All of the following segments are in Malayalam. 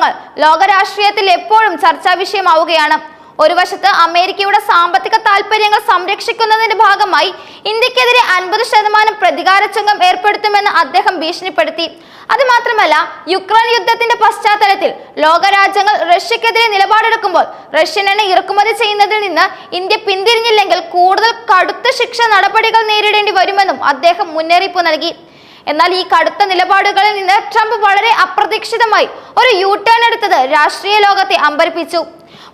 നീക്കങ്ങൾ ലോകരാഷ്ട്രീയത്തിൽ എപ്പോഴും ചർച്ചാ വിഷയമാവുകയാണ്. ഒരു വശത്ത് അമേരിക്കയുടെ സാമ്പത്തിക താൽപര്യങ്ങൾ സംരക്ഷിക്കുന്നതിന്റെ ഭാഗമായി ഇന്ത്യക്കെതിരെ 50% പ്രതികാര ചുങ്കം ഏർപ്പെടുത്തുമെന്ന് അദ്ദേഹം ഭീഷണിപ്പെടുത്തി. അതുമാത്രമല്ല, യുക്രൈൻ യുദ്ധത്തിന്റെ പശ്ചാത്തലത്തിൽ ലോകരാജ്യങ്ങൾ റഷ്യക്കെതിരെ നിലപാടെടുക്കുമ്പോൾ റഷ്യൻ എണ്ണ ഇറക്കുമതി ചെയ്യുന്നതിൽ നിന്ന് ഇന്ത്യ പിന്തിരിഞ്ഞില്ലെങ്കിൽ കൂടുതൽ കടുത്ത ശിക്ഷ നടപടികൾ നേരിടേണ്ടി വരുമെന്നും അദ്ദേഹം മുന്നറിയിപ്പ് നൽകി. എന്നാൽ ഈ കടുത്ത നിലപാടുകളിൽ നിന്ന് ട്രംപ് വളരെ അപ്രതീക്ഷിതമായി ഒരു യു ടേൺ എടുത്തത് രാഷ്ട്രീയ ലോകത്തെ അമ്പരപ്പിച്ചു.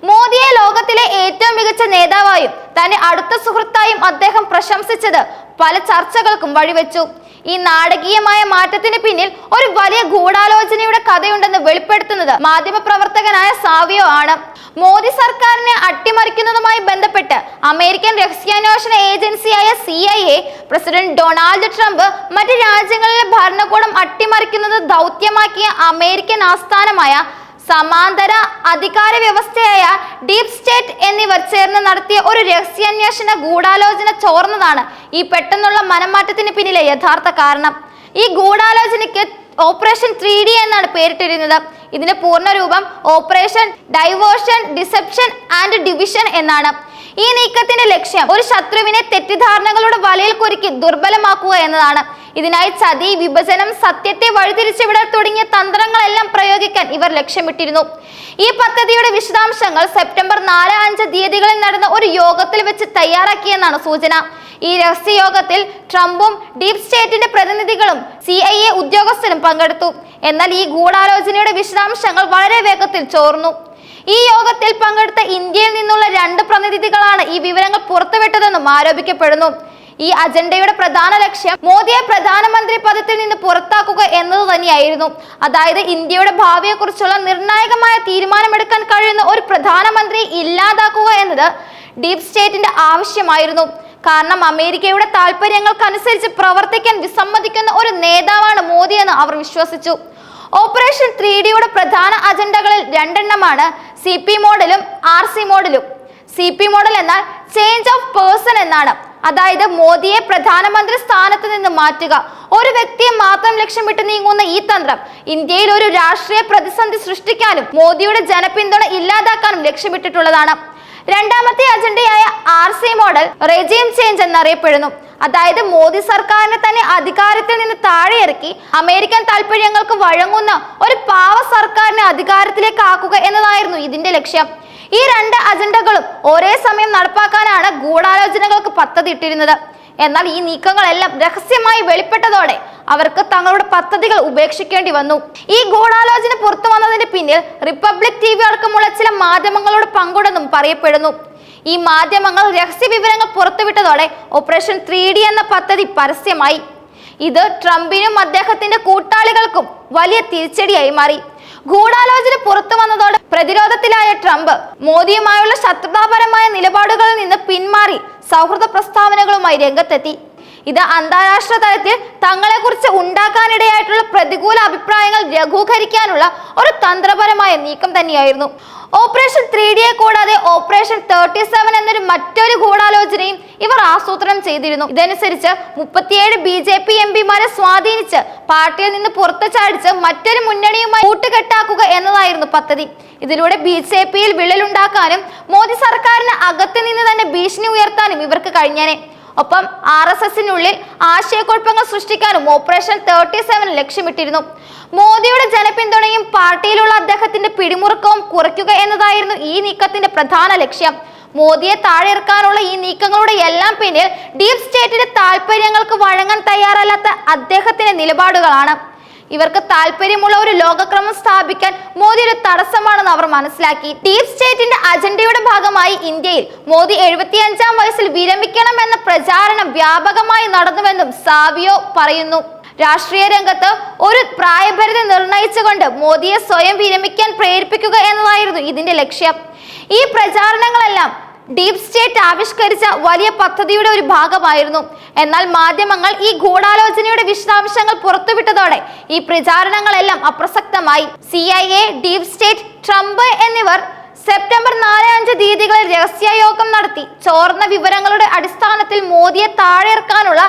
മോദിയെ ലോകത്തിലെ ഏറ്റവും മികച്ച നേതാവായും തന്റെ അടുത്ത സുഹൃത്തായും അദ്ദേഹം പ്രശംസിച്ചത് പല ചർച്ചകൾക്കും വഴിവെച്ചു. ഈ നാടകീയമായ മാറ്റത്തിന് പിന്നിൽ ഒരു വലിയ ഗൂഢാലോചനയുടെ കഥയുണ്ടെന്ന് വെളിപ്പെടുത്തുന്നത് മാധ്യമപ്രവർത്തകനായ സാവിയോ ആണ്. മോദി സർക്കാരിനെ അട്ടിമറിക്കുന്നതുമായി ബന്ധപ്പെട്ട് അമേരിക്കൻ രഹസ്യാന്വേഷണ ഏജൻസിയായ CIA പ്രസിഡന്റ് ഡൊണാൾഡ് ട്രംപ് മറ്റ് രാജ്യങ്ങളിലെ ഭരണകൂടം അട്ടിമറിക്കുന്നത് ദൗത്യമാക്കിയ അമേരിക്കൻ ആസ്ഥാനമായ സമാന്തര അധികാര വ്യവസ്ഥയായ ഡീപ് സ്റ്റേറ്റ് എന്നിവർ ചേർന്ന് നടത്തിയ ഒരു രഹസ്യാന്വേഷണ ഗൂഢാലോചന ചോർന്നതാണ് ഈ പെട്ടെന്നുള്ള മനംമാറ്റത്തിന് പിന്നിലെ യഥാർത്ഥ കാരണം. ഈ ഗൂഢാലോചനയ്ക്ക് ഓപ്പറേഷൻ 3D എന്നാണ് പേരിട്ടിരുന്നത്. ഇതിന്റെ പൂർണ്ണരൂപം operation diversion, deception and division എന്നാണ്. ഈ നീക്കത്തിന്റെ ലക്ഷ്യം ഒരു ശത്രുവിനെ തെറ്റിദ്ധാരണകളുടെ വലയിൽ കുരുക്കി ദുർബലമാക്കുക എന്നതാണ്. ഇതിനായി ചതി, വിഭജനം, സത്യത്തെ വഴിതിരിച്ചുവിടൽ തുടങ്ങിയ തന്ത്രങ്ങളെല്ലാം പ്രയോഗിക്കാൻ ഇവർ ലക്ഷ്യമിട്ടിരുന്നു. ഈ പദ്ധതിയുടെ വിശദാംശങ്ങൾ സെപ്റ്റംബർ 4-5 തീയതികളിൽ നടന്ന ഒരു യോഗത്തിൽ വെച്ച് തയ്യാറാക്കിയെന്നാണ് സൂചന. ഈ രഹസ്യ യോഗത്തിൽ ട്രംപും ഡീപ് സ്റ്റേറ്റിന്റെ പ്രതിനിധികളും CIA ഉദ്യോഗസ്ഥരും പങ്കെടുത്തു. എന്നാൽ ഈ ഗൂഢാലോചനയുടെ വിശദാംശങ്ങൾ വളരെ വേഗത്തിൽ ചോർന്നു. ഈ യോഗത്തിൽ പങ്കെടുത്ത ഇന്ത്യയിൽ നിന്നുള്ള 2 പ്രതിനിധികളാണ് ഈ വിവരങ്ങൾ പുറത്തുവിട്ടതെന്നും ആരോപിക്കപ്പെടുന്നു. ഈ അജണ്ടയുടെ പ്രധാന ലക്ഷ്യം മോദിയെ പ്രധാനമന്ത്രി പദത്തിൽ നിന്ന് പുറത്താക്കുക എന്നത് തന്നെയായിരുന്നു. അതായത് ഇന്ത്യയുടെ ഭാവിയെക്കുറിച്ചുള്ള നിർണായകമായ തീരുമാനമെടുക്കാൻ കഴിയുന്ന ഒരു പ്രധാനമന്ത്രി ഇല്ലാതാക്കുക എന്നത് ഡീപ് സ്റ്റേറ്റിന്റെ ആവശ്യമായിരുന്നു. കാരണം അമേരിക്കയുടെ താല്പര്യങ്ങൾക്കനുസരിച്ച് പ്രവർത്തിക്കാൻ വിസമ്മതിക്കുന്ന ഒരു നേതാവാണ് മോദി എന്ന് അവർ വിശ്വസിച്ചു. ഓപ്പറേഷൻ 3Dയുടെ പ്രധാന അജണ്ടകളിൽ 2 എണ്ണമാണ് CP മോഡലും RC മോഡലും. CP മോഡൽ എന്നാൽ ചേഞ്ച് ഓഫ് പേഴ്സൺ എന്നാണ്. അതായത് മോദിയെ പ്രധാനമന്ത്രി സ്ഥാനത്ത് നിന്ന് മാറ്റുക. ഒരു വ്യക്തിയെ മാത്രം ലക്ഷ്യമിട്ട് നീങ്ങുന്ന ഈ തന്ത്രം ഇന്ത്യയിൽ ഒരു രാഷ്ട്രീയ പ്രതിസന്ധി സൃഷ്ടിക്കാനും മോദിയുടെ ജനപിന്തുണ ഇല്ലാതാക്കാനും ലക്ഷ്യമിട്ടിട്ടുള്ളതാണ്. രണ്ടാമത്തെ അജണ്ടയായ RC മോഡൽ റെജീം ചേഞ്ച് എന്നറിയപ്പെടുന്നു. അതായത് മോദി സർക്കാരിനെ തന്നെ അധികാരത്തിൽ നിന്ന് താഴെയിറക്കി അമേരിക്കൻ താല്പര്യങ്ങൾക്ക് വഴങ്ങുന്ന ഒരു പാവ സർക്കാരിനെ അധികാരത്തിലേക്ക് ആക്കുക എന്നതായിരുന്നു ഇതിന്റെ ലക്ഷ്യം. ഈ 2 അജണ്ടകളും ഒരേ സമയം നടപ്പാക്കാനാണ് ഗൂഢാലോചനകൾക്ക് പദ്ധതി ഇട്ടിരുന്നത്. എന്നാൽ ഈ നീക്കങ്ങളെല്ലാം രഹസ്യമായി വെളിപ്പെട്ടതോടെ അവർക്ക് തങ്ങളുടെ പദ്ധതികൾ ഉപേക്ഷിക്കേണ്ടി വന്നു. ഈ ഗൂഢാലോചന പുറത്തു വന്നതിന് പിന്നിൽ റിപ്പബ്ലിക് TV അടക്കമുള്ള ചില മാധ്യമങ്ങളുടെ പങ്കുണ്ടെന്നും പറയപ്പെടുന്നു. ഈ മാധ്യമങ്ങൾ രഹസ്യ വിവരങ്ങൾ പുറത്തുവിട്ടതോടെ ഓപ്പറേഷൻ 3D എന്ന പദ്ധതി പരസ്യമായി. ഇത് ട്രംപിനും അദ്ദേഹത്തിന്റെ കൂട്ടാളികൾക്കും വലിയ തിരിച്ചടിയായി മാറി. ഗൂഢാലോചന പുറത്തു വന്നതോടെ പ്രതിരോധത്തിലായ ട്രംപ് മോദിയുമായുള്ള ശത്രുതാപരമായ നിലപാടുകളിൽ നിന്ന് പിന്മാറി സൗഹൃദ പ്രസ്താവനകളുമായി രംഗത്തെത്തി. ഇത് അന്താരാഷ്ട്ര തലത്തിൽ തങ്ങളെക്കുറിച്ച് ഉണ്ടാക്കാനിടയായിട്ടുള്ള പ്രതികൂല അഭിപ്രായങ്ങൾ ലഘൂകരിക്കാനുള്ള ഒരു തന്ത്രപരമായ നീക്കം തന്നെയായിരുന്നു. ഓപ്പറേഷൻ 3Dയെ കൂടാതെ ഓപ്പറേഷൻ 37 എന്നൊരു മറ്റൊരു ഗൂഢാലോചനയും ഇവർ ആസൂത്രണം ചെയ്തിരുന്നു. ഇതനുസരിച്ച് 37 BJP MPമാരെ സ്വാധീനിച്ച് പാർട്ടിയിൽ നിന്ന് പുറത്തു ചാടിച്ച് മറ്റൊരു മുന്നണിയുമായി കൂട്ടുകെട്ടാക്കുക എന്നതായിരുന്നു പദ്ധതി. ഇതിലൂടെ BJPയിൽ വിള്ളലുണ്ടാക്കാനും മോദി സർക്കാരിന് അകത്ത് നിന്ന് തന്നെ ഭീഷണി ഉയർത്താനും ഇവർക്ക് കഴിഞ്ഞേനെ. ഒപ്പം RSSനുള്ളിൽ ആശയക്കുഴപ്പങ്ങൾ സൃഷ്ടിക്കാനും ഓപ്പറേഷൻ 37 ലക്ഷ്യമിട്ടിരുന്നു. മോദിയുടെ ജനപിന്തുണയും പാർട്ടിയിലുള്ള അദ്ദേഹത്തിന്റെ പിടിമുറുക്കവും കുറയ്ക്കുക എന്നതായിരുന്നു ഈ നീക്കത്തിന്റെ പ്രധാന ലക്ഷ്യം. മോദിയെ താഴെയിറക്കാനുള്ള ഈ നീക്കങ്ങളുടെ എല്ലാം പിന്നിൽ ഡീപ് സ്റ്റേറ്റിന്റെ താല്പര്യങ്ങൾക്ക് വഴങ്ങാൻ തയ്യാറല്ലാത്ത അദ്ദേഹത്തിന്റെ നിലപാടുകളാണ്. ഇവർക്ക് താല്പര്യമുള്ള ഒരു ലോകക്രമം സ്ഥാപിക്കാൻ മോദി ഒരു തടസ്സമാണെന്ന് അവർ മനസ്സിലാക്കി. ഡീപ് സ്റ്റേറ്റിന്റെ അജണ്ടയുടെ ഭാഗമായി ഇന്ത്യയിൽ മോദി 75-ാം വയസ്സിൽ വിരമിക്കണമെന്ന പ്രചാരണം വ്യാപകമായി നടന്നുവെന്നും സാവിയോ പറയുന്നു. രാഷ്ട്രീയ രംഗത്ത് ഒരു പ്രായപരിധി നിർണയിച്ചുകൊണ്ട് മോദിയെ സ്വയം വിരമിക്കാൻ പ്രേരിപ്പിക്കുക എന്നതായിരുന്നു ഇതിന്റെ ലക്ഷ്യം. ഈ പ്രചാരണങ്ങളെല്ലാം ഡീപ് സ്റ്റേറ്റ് ആവിഷ്കരിച്ച വലിയ പദ്ധതിയുടെ ഒരു ഭാഗമായിരുന്നു. എന്നാൽ മാധ്യമങ്ങൾ ഈ ഗൂഢാലോചനയുടെ വിശദാംശങ്ങൾ പുറത്തുവിട്ടതോടെ ഈ പ്രചാരണങ്ങളെല്ലാം അപ്രസക്തമായി. CIA, ഡീപ് സ്റ്റേറ്റ്, ട്രംപ് എന്നിവർ സെപ്റ്റംബർ 4-5 തീയതികളിൽ രഹസ്യയോഗം നടത്തി ചോർന്ന വിവരങ്ങളുടെ അടിസ്ഥാനത്തിൽ മോദിയെ താഴെയിറക്കാനുള്ള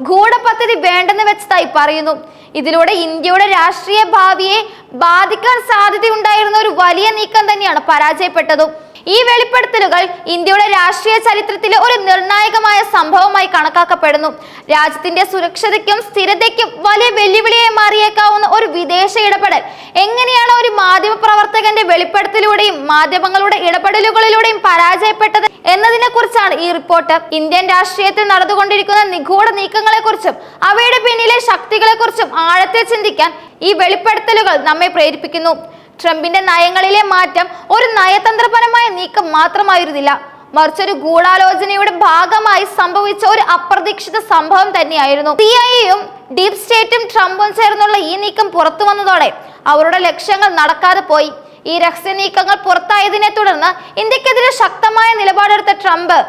ഗൂഢപദ്ധതി വേണ്ടെന്ന് വെച്ചതായി പറയുന്നു. ഇതിലൂടെ ഇന്ത്യയുടെ രാഷ്ട്രീയ ഭാവിയെ ബാധിക്കാൻ സാധ്യതയുണ്ടായിരുന്ന ഒരു വലിയ നീക്കം തന്നെയാണ് പരാജയപ്പെട്ടത്. ഈ വെളിപ്പെടുത്തലുകൾ ഇന്ത്യയുടെ രാഷ്ട്രീയ ചരിത്രത്തിലെ ഒരു നിർണായകമായ സംഭവമായി കണക്കാക്കപ്പെടുന്നു. രാജ്യത്തിന്റെ സുരക്ഷയ്ക്കും സ്ഥിരതയ്ക്കും വലിയ വെല്ലുവിളിയായി മാറിയേക്കാവുന്ന ഒരു വിദേശ ഇടപെടൽ എങ്ങനെയാണ് ഒരു മാധ്യമ പ്രവർത്തകന്റെ വെളിപ്പെടുത്തലിലൂടെയും മാധ്യമങ്ങളുടെ ഇടപെടലുകളിലൂടെയും പരാജയപ്പെട്ടത് എന്നതിനെ കുറിച്ചാണ് ഈ റിപ്പോർട്ട്. ഇന്ത്യൻ രാഷ്ട്രീയത്തിൽ നടന്നുകൊണ്ടിരിക്കുന്ന നിഗൂഢ നീക്കങ്ങളെ കുറിച്ചും അവയുടെ പിന്നിലെ ശക്തികളെ കുറിച്ചും ആഴത്തിൽ ചിന്തിക്കാൻ ഈ വെളിപ്പെടുത്തലുകൾ നമ്മെ പ്രേരിപ്പിക്കുന്നു. ട്രംപിന്റെ നയങ്ങളിലെ മാറ്റം ഒരു നയതന്ത്രപരമായ നീക്കം മാത്രമായിരുന്നില്ല, മറിച്ചൊരു ഗൂഢാലോചനയുടെ ഭാഗമായി സംഭവിച്ച ഒരു അപ്രതീക്ഷിത സംഭവം തന്നെയായിരുന്നു. CIA-യും ഡീപ് സ്റ്റേറ്റും ട്രംപും ചേർന്നുള്ള ഈ നീക്കം പുറത്തു വന്നതോടെ അവരുടെ ലക്ഷ്യങ്ങൾ നടക്കാതെ പോയി. ഈ രഹസ്യ നീക്കങ്ങൾ പുറത്തായതിനെ തുടർന്ന് ഇന്ത്യക്കെതിരെ ശക്തമായ നിലപാടെടുത്ത ട്രംപ്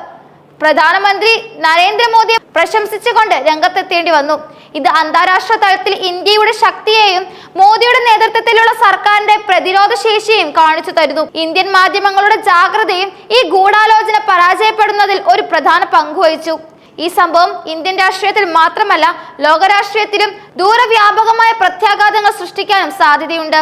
പ്രധാനമന്ത്രി നരേന്ദ്രമോദിയെ പ്രശംസിച്ചുകൊണ്ട് രംഗത്തെത്തേണ്ടി വന്നു. ഇത് അന്താരാഷ്ട്ര തലത്തിൽ ഇന്ത്യയുടെ ശക്തിയെയും മോദിയുടെ നേതൃത്വത്തിലുള്ള സർക്കാരിന്റെ പ്രതിരോധ ശേഷിയെയും കാണിച്ചു തരുന്നു. ഇന്ത്യൻ മാധ്യമങ്ങളുടെ ജാഗ്രതയും ഈ ഗൂഢാലോചന പരാജയപ്പെടുന്നതിൽ ഒരു പ്രധാന പങ്കുവഹിച്ചു. ഈ സംഭവം ഇന്ത്യൻ രാഷ്ട്രീയത്തിൽ മാത്രമല്ല ലോകരാഷ്ട്രീയത്തിലും ദൂരവ്യാപകമായ പ്രത്യാഘാതങ്ങൾ സൃഷ്ടിക്കാനും സാധ്യതയുണ്ട്.